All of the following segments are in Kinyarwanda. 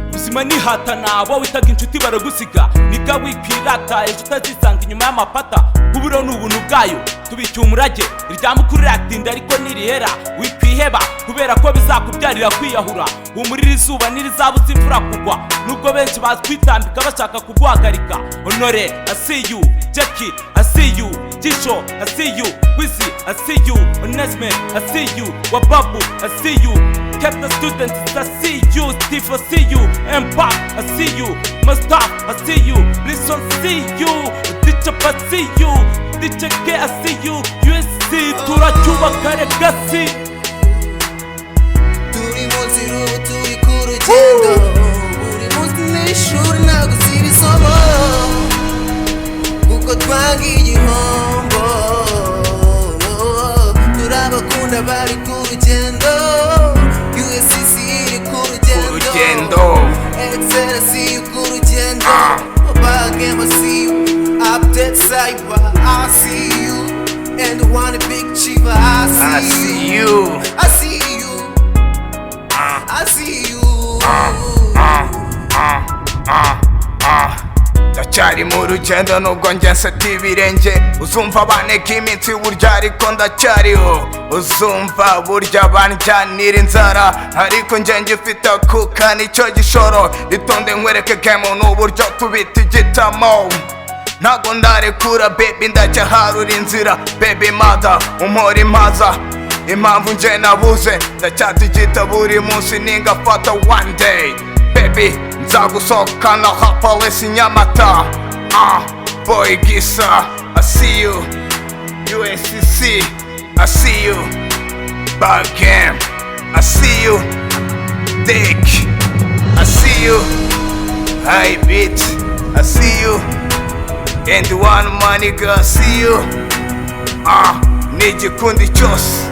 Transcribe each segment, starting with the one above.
ubuzima nihatana wowe witaga inshuti baragusiga niga wikwirata ejo utazisanga inyuma y'amapata kuburo n'ubuntu bwayo tubicyuye umurage irya mukuru riratinda ariko nirihera wikwiheba kubera ko bizakubyarira kwiyahura humurira izuba nirizabuza imvura kugwa nubwo benshi bazwitambika bashaka kuguhagarika Honore I see you, Jackie I see you, Jisho I see you, Wizzy I see you, Onesme I see you, Wababu I see you, Captain Students I see you, Steve I see you, Empire I see you, Mustaf I see you, Listen see you, Teacher I see you, Teacher K I see you, USC turacyubaka legacy. Turi munsi y'ubu turi ku rugendo, buri munsi n'ishuri ntabwo uziba isomo, kuko twagiye igihombo. Turabakunda bari ku rugendo, USC iri ku rugendo, Excellency ku rugendo, Bagem I see you, Update Cyber I see you, and the one big Chiva I see you, I see you, I see you. Ndacyari mu rugendo nubwo njye nseta ibirenge, uzumva baneka iminsi burya ariko ndacyariho, uzumva burya banjyanira inzara ariko njye ngifite akuka nicyo gishoro. Itonde nkwereke game n'uburyo tubita igitamo, ntago ndarekura baby ndacyaharura inzira. Baby mother umpora impaza, impamvu njye nabuze ndacyatigita buri munsi ningafata one day. Baby nzagusohokana ha police NYAMATA. Boy Gisa I see you, USCC I see you, Bagem I see you, Dick I see you, High Beat I see you, and one money girl I see you. Nigikundi cyose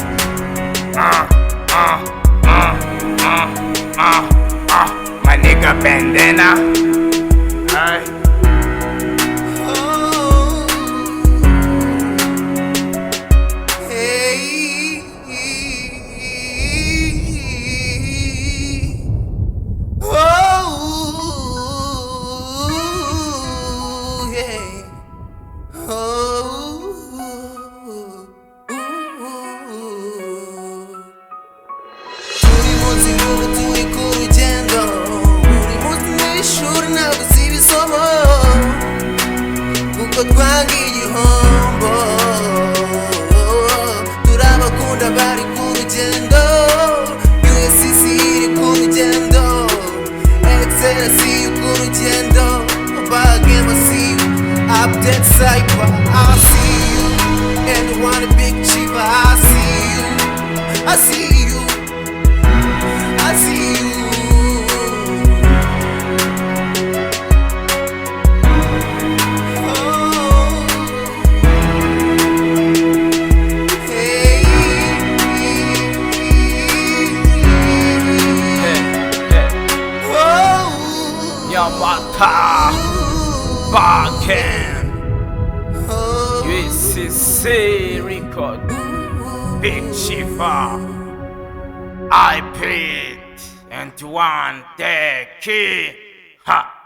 my nigga bandana. Twagiye igihombo, turabakunda bari ku rugendo, USCC iri ku rugendo, Excellency ku rugendo, Bagem I see you, Update Cyber I see you, and one big Chiva I see you, I see you, I see you. NYAMATA, Bagem, USCC record, Big Chiva, I beat, and one the key. Ha!